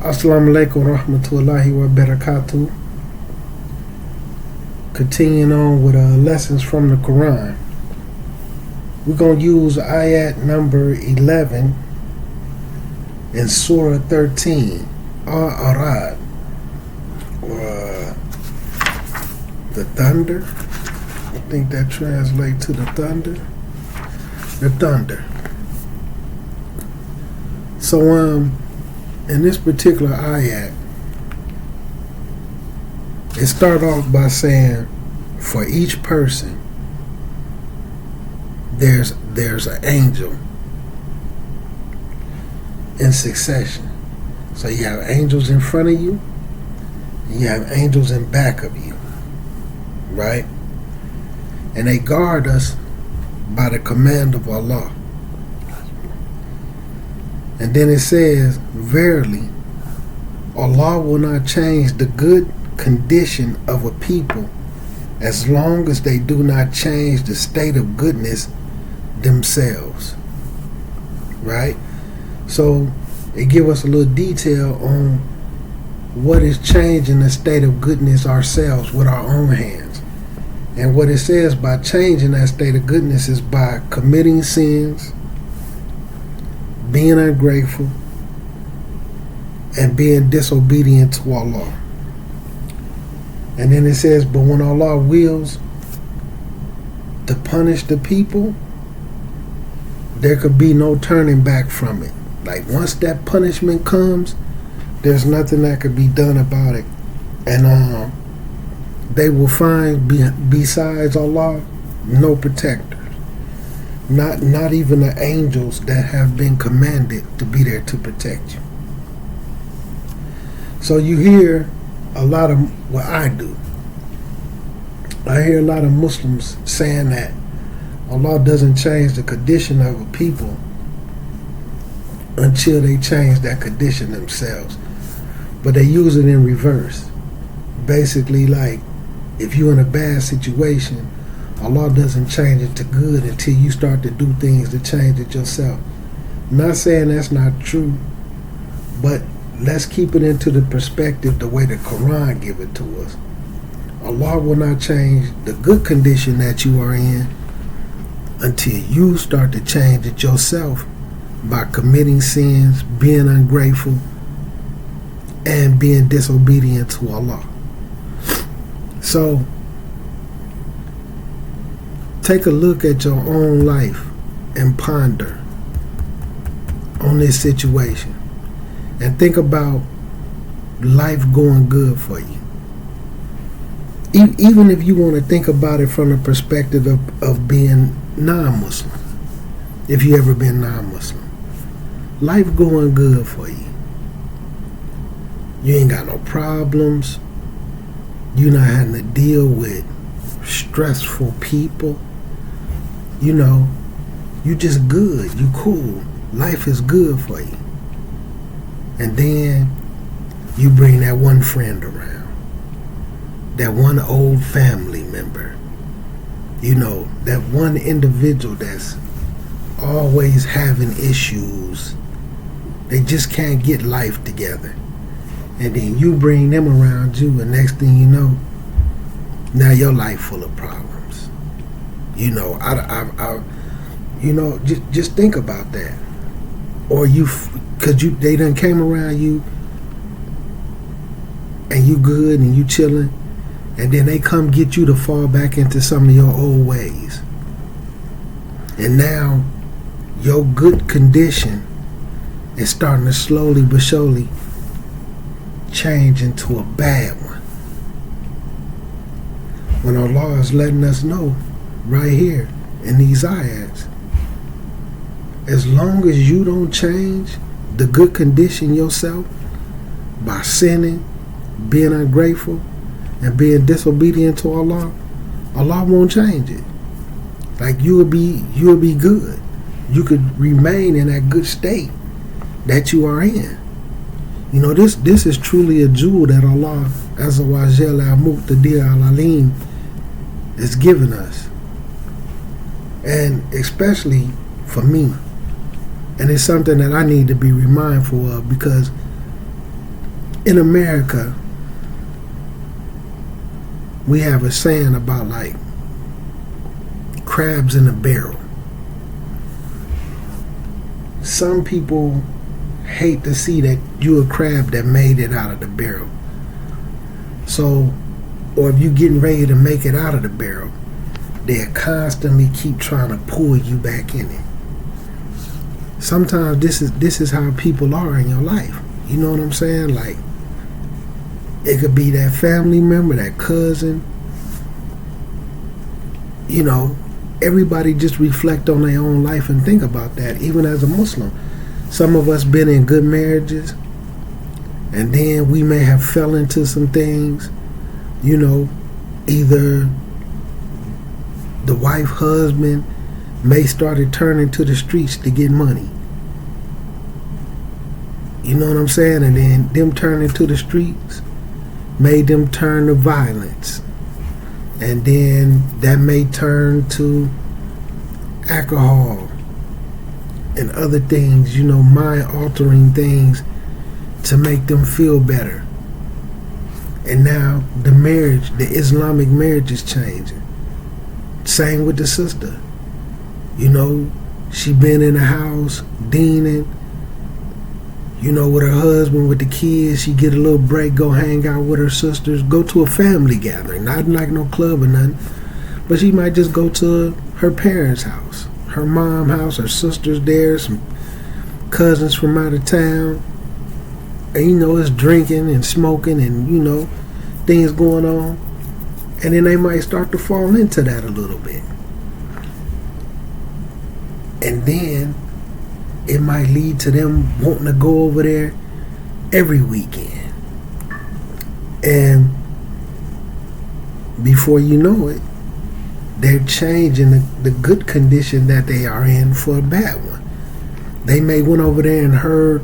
Assalamu alaikum rahmatullahi wa barakatuh. Continuing on with lessons from the Quran. We're going to use ayat number 11 in Surah 13, Al-Arad, or the thunder. I think that translates to the thunder. The thunder. So, in this particular ayat, it started off by saying, for each person, there's an angel in succession. So you have angels in front of you, and you have angels in back of you, right? And they guard us by the command of Allah. And then it says, verily, Allah will not change the good condition of a people as long as they do not change the state of goodness themselves. Right? So it gives us a little detail on what is changing the state of goodness ourselves with our own hands. And what it says by changing that state of goodness is by committing sins, being ungrateful, and being disobedient to Allah. And then it says, but when Allah wills to punish the people, there could be no turning back from it. Like once that punishment comes, there's nothing that could be done about it. And they will find besides Allah no protectors. Not even the angels that have been commanded to be there to protect you. So you hear a lot of what I do. I hear a lot of Muslims saying that Allah doesn't change the condition of a people until they change that condition themselves. But they use it in reverse. Basically, like, if you're in a bad situation, Allah doesn't change it to good until you start to do things to change it yourself. I'm not saying that's not true, but let's keep it into the perspective the way the Quran give it to us. Allah will not change the good condition that you are in until you start to change it yourself by committing sins, being ungrateful, and being disobedient to Allah. So, take a look at your own life and ponder on this situation. And think about life going good for you. Even if you want to think about it from the perspective of being non-Muslim. If you ever been non-Muslim. Life going good for you. You ain't got no problems. You're not having to deal with stressful people. You know, you just good. You cool. Life is good for you. And then you bring that one friend around. That one old family member. You know, that one individual that's always having issues. They just can't get life together. And then you bring them around you, and next thing you know, now your life full of problems. You know, just think about that. Or they done came around you, and you good and you chilling, and then they come get you to fall back into some of your old ways. And now your good condition is starting to slowly but surely change into a bad one. When Allah is letting us know right here in these ayats, as long as you don't change the good condition yourself by sinning, being ungrateful, and being disobedient to Allah, Allah won't change it. Like you'll be good. You could remain in that good state that you are in. You know, this is truly a jewel that Allah Azza wa Jalla al-Muqtadir al-Alim is giving us. And especially for me. And it's something that I need to be mindful of, because in America, we have a saying about like crabs in a barrel. Some people hate to see that you a crab that made it out of the barrel. So, or if you getting ready to make it out of the barrel, they'll constantly keep trying to pull you back in it. Sometimes this is how people are in your life. You know what I'm saying? Like, it could be that family member, that cousin. You know, everybody just reflect on their own life and think about that. Even as a Muslim, some of us been in good marriages, and then we may have fell into some things. You know, either the wife, husband may started turning to the streets to get money. You know what I'm saying? And then them turning to the streets made them turn to violence. And then that may turn to alcohol and other things, you know, mind-altering things to make them feel better. And now the marriage, the Islamic marriage is changing. Same with the sister. You know, she been in the house, deaning, you know, with her husband, with the kids. She get a little break, go hang out with her sisters, go to a family gathering, not like no club or nothing, but she might just go to her parents' house, her mom's house, her sister's there, some cousins from out of town, and you know, it's drinking and smoking and, you know, things going on, and then they might start to fall into that a little bit. And then it might lead to them wanting to go over there every weekend. And before you know it, they're changing the good condition that they are in for a bad one. They may went over there and heard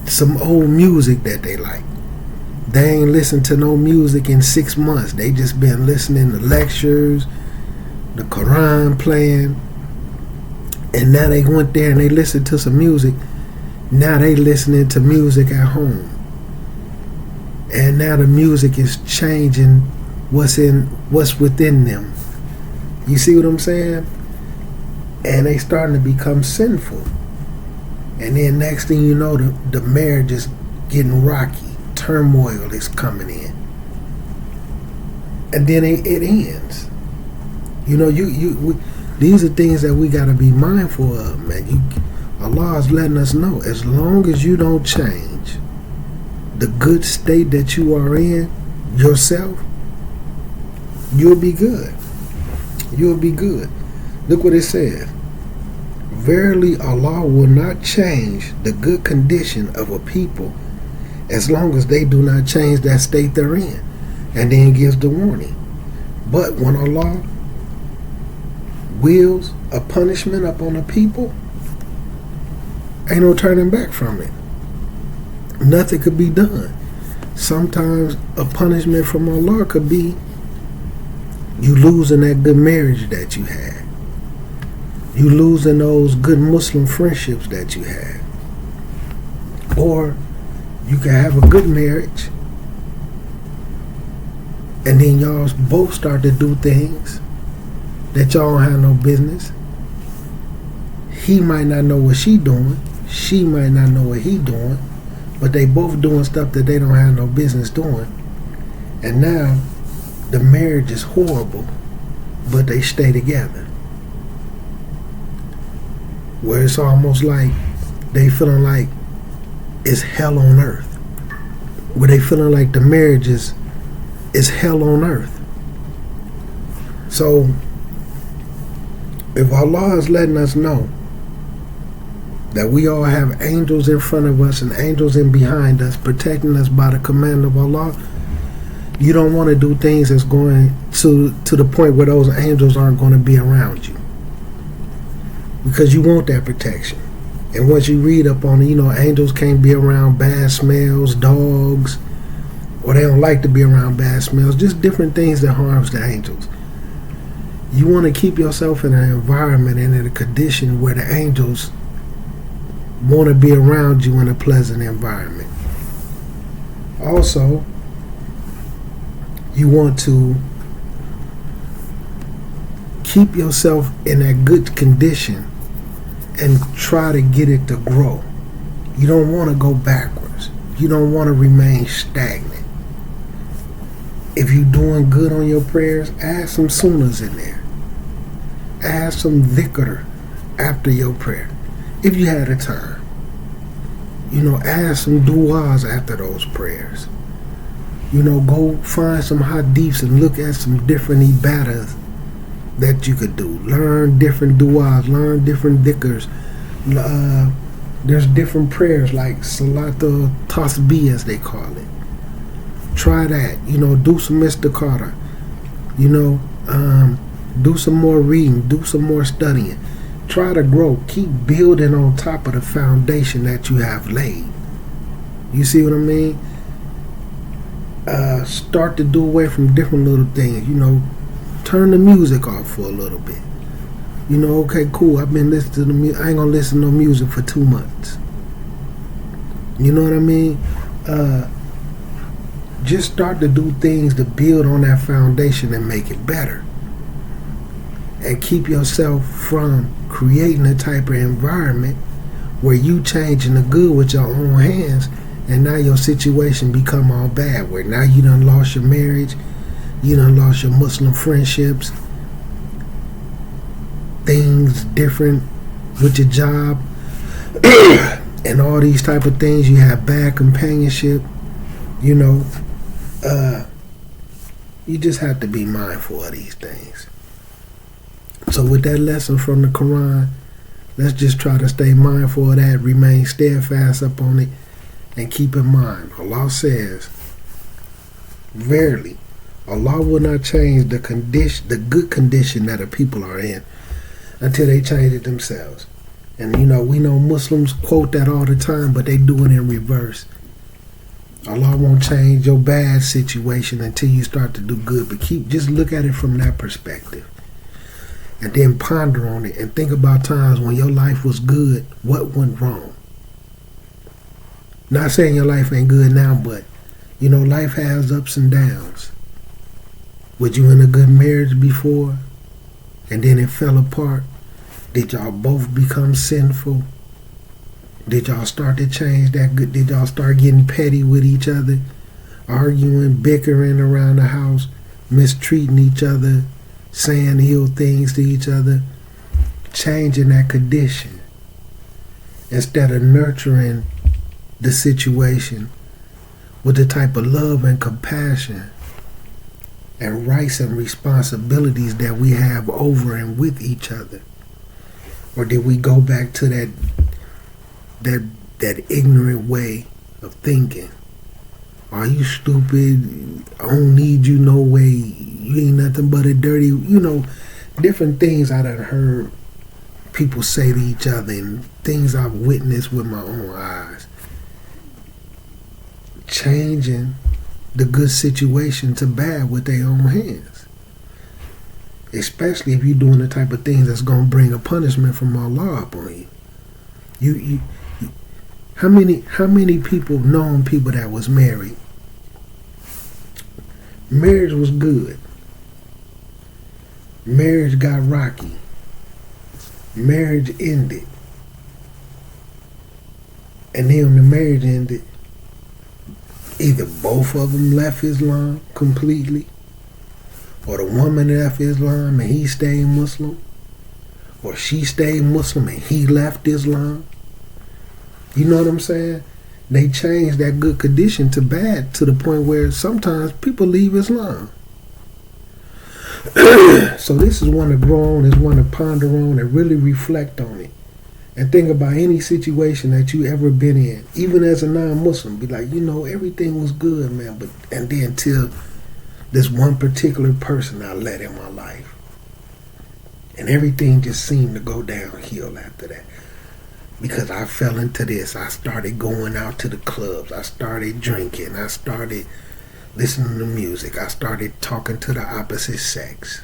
some old music that they like. They ain't listened to no music in 6 months. They just been listening to lectures, the Quran playing. And now they went there and they listened to some music. Now they listening to music at home. And now the music is changing what's within them. You see what I'm saying? And they starting to become sinful. And then next thing you know, the marriage is getting rocky. Turmoil is coming in. And then it ends. You know, these are things that we got to be mindful of, man. Allah is letting us know, as long as you don't change the good state that you are in yourself, you'll be good. You'll be good. Look what it says. Verily, Allah will not change the good condition of a people as long as they do not change that state they're in. And then gives the warning. But when Allah wills a punishment upon a people, ain't no turning back from it. Nothing could be done. Sometimes a punishment from Allah could be you losing that good marriage that you had. You losing those good Muslim friendships that you had. Or you can have a good marriage and then y'all both start to do things that y'all don't have no business. He might not know what she doing. She might not know what he doing. But they both doing stuff that they don't have no business doing. And now the marriage is horrible, but they stay together. Where it's almost like they feeling like it's hell on earth. Where they feeling like the marriage is hell on earth. So if Allah is letting us know that we all have angels in front of us and angels in behind us, protecting us by the command of Allah, you don't want to do things that's going to the point where those angels aren't going to be around you, because you want that protection. And once you read up on it, you know, angels can't be around bad smells, dogs, or they don't like to be around bad smells, just different things that harms the angels. You want to keep yourself in an environment and in a condition where the angels want to be around you in a pleasant environment. Also, you want to keep yourself in that good condition and try to get it to grow. You don't want to go backwards. You don't want to remain stagnant. If you're doing good on your prayers, add some sunnahs in there. Add some dhikr after your prayer. If you had a time. Add some du'as after those prayers. Go find some hadiths and look at some different ibadahs that you could do. Learn different du'as, learn different dhikrs. There's different prayers like Salatul Tasbih as they call it. Try that. Do some istikhara. Do some more reading. Do some more studying. Try to grow. Keep building on top of the foundation that you have laid. You see what I mean? Start to do away from different little things. Turn the music off for a little bit. Okay, cool. I've been listening to the music. I ain't gonna listen to no music for 2 months. You know what I mean? Just start to do things to build on that foundation and make it better. And keep yourself from creating a type of environment where you changing the good with your own hands, and now your situation become all bad, where now you done lost your marriage, you done lost your Muslim friendships, things different with your job, and all these type of things. You have bad companionship. You just have to be mindful of these things. So with that lesson from the Quran, let's just try to stay mindful of that, remain steadfast up on it, and keep in mind, Allah says, verily, Allah will not change the good condition that the people are in until they change it themselves. And we know Muslims quote that all the time, but they do it in reverse. Allah won't change your bad situation until you start to do good. But just look at it from that perspective. And then ponder on it and think about times when your life was good, what went wrong. Not saying your life ain't good now, but life has ups and downs. Was you in a good marriage before and then it fell apart? Did y'all both become sinful? Did y'all start to change that good? Did y'all start getting petty with each other? Arguing, bickering around the house, mistreating each other, saying ill things to each other, changing that condition instead of nurturing the situation with the type of love and compassion and rights and responsibilities that we have over and with each other? Or did we go back to that ignorant way of thinking? Are you stupid? I don't need you no way. You ain't nothing but a dirty, different things I done heard people say to each other and things I've witnessed with my own eyes. Changing the good situation to bad with their own hands. Especially if you're doing the type of things that's going to bring a punishment from Allah upon you. How many people, known people that was married? Marriage was good. Marriage got rocky. Marriage ended. And then when the marriage ended, either both of them left Islam completely, or the woman left Islam and he stayed Muslim, or she stayed Muslim and he left Islam. You know what I'm saying? They changed that good condition to bad to the point where sometimes people leave Islam. So this is one to grow on, is one to ponder on and really reflect on it. And think about any situation that you ever been in, even as a non-Muslim. Be like, everything was good, man. And then until this one particular person I let in my life. And everything just seemed to go downhill after that. Because I fell into this. I started going out to the clubs. I started drinking. I started listening to music. I started talking to the opposite sex.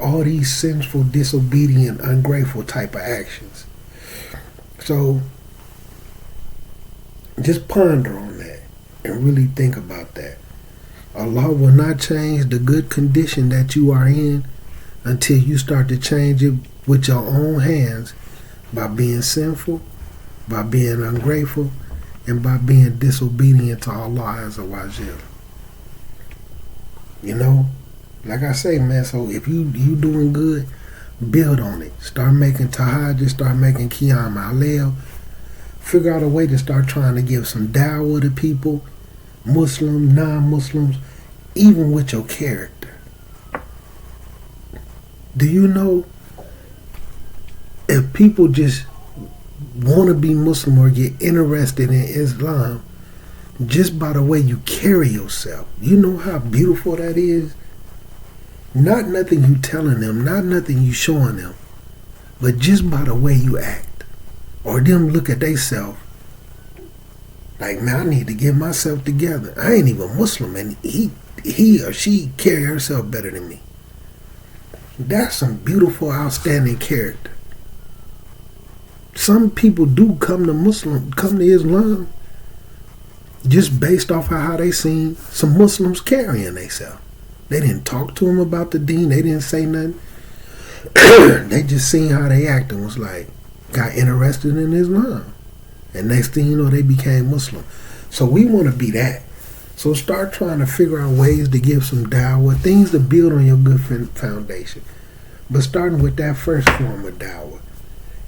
All these sinful, disobedient, ungrateful type of actions. So just ponder on that and really think about that. Allah will not change the good condition that you are in until you start to change it with your own hands by being sinful, by being ungrateful, and by being disobedient to Allah Azza wa Jal. You know, like I say, man, so if you doing good, build on it. Start making tahajjud, start making qiyam al-layl. Figure out a way to start trying to give some dawah to people, Muslim, non-Muslims, even with your character. Do you know if people just want to be Muslim or get interested in Islam just by the way you carry yourself, you know how beautiful that is? Not nothing you telling them, not nothing you showing them, but just by the way you act. Or them look at theyself like, man, I need to get myself together. I ain't even Muslim and he or she carry herself better than me. That's some beautiful, outstanding character. Some people do come to Islam just based off of how they seen some Muslims carrying themselves. They didn't talk to them about the deen. They didn't say nothing. They just seen how they acted and was like, got interested in Islam. And next thing you know, they became Muslim. So we want to be that. So start trying to figure out ways to give some dawah, things to build on your good foundation. But starting with that first form of dawah,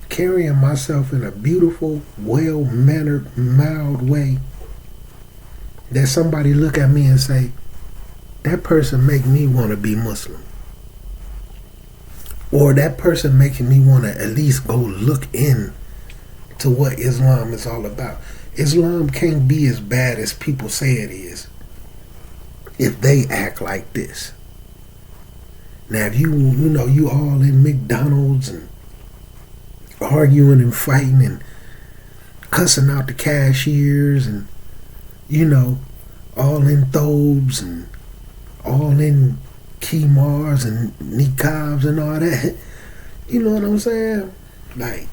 carrying myself in a beautiful, well-mannered, mild way, that somebody look at me and say, that person make me want to be Muslim. Or that person making me want to at least go look in to what Islam is all about. Islam can't be as bad as people say it is if they act like this. Now, if you all in McDonald's and arguing and fighting and cussing out the cashiers and, all in thobes and all in khimars and niqabs and all that, you know what I'm saying? Like,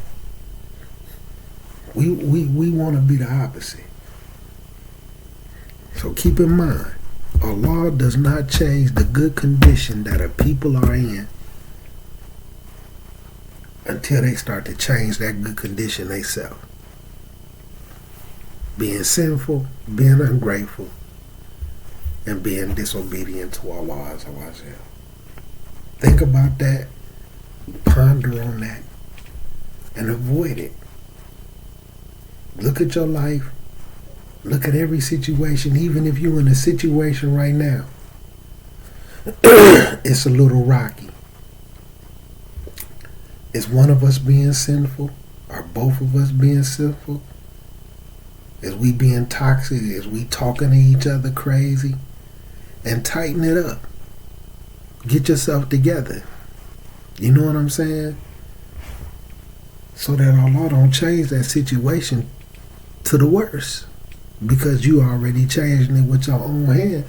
we want to be the opposite. So keep in mind, Allah does not change the good condition that a people are in until they start to change that good condition themselves. Being sinful, being ungrateful, and being disobedient to Allah Azza wa Jal. Think about that, ponder on that, and avoid it. Look at your life. Look at every situation, even if you're in a situation right now. It's a little rocky. Is one of us being sinful? Are both of us being sinful? Is we being toxic? Is we talking to each other crazy? And tighten it up. Get yourself together. You know what I'm saying? So that Allah don't change that situation to the worse. Because you already changing it with your own hand.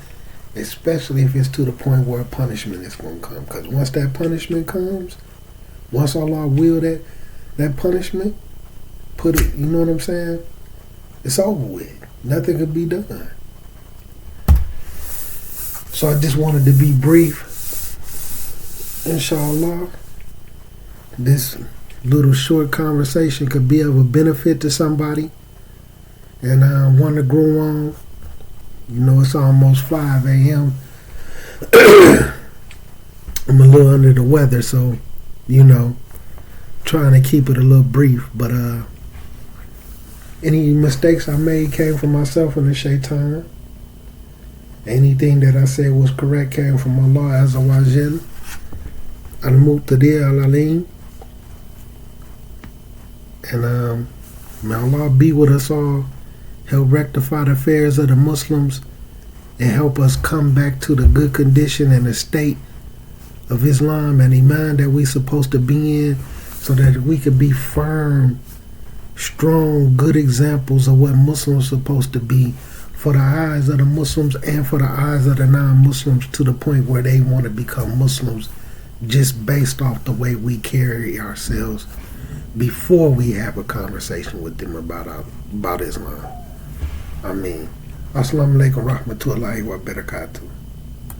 Especially if it's to the point where punishment is going to come. Because once that punishment comes, once Allah will that punishment, put it, you know what I'm saying? It's over with. Nothing could be done. So I just wanted to be brief. Inshallah, this little short conversation could be of a benefit to somebody. And I want to grow on. It's almost 5 a.m. I'm a little under the weather, so, trying to keep it a little brief. But any mistakes I made came from myself and the shaitan. Anything that I said was correct came from Allah Azza wa Jal. Al-Muqtadir al-Alim. And may Allah be with us all. Help rectify the affairs of the Muslims and help us come back to the good condition and the state of Islam and Iman that we're supposed to be in, so that we could be firm, strong, good examples of what Muslims are supposed to be for the eyes of the Muslims and for the eyes of the non-Muslims, to the point where they want to become Muslims just based off the way we carry ourselves before we have a conversation with them about Islam. I mean, Assalamu alaikum rahmatullahi wa barakatuh.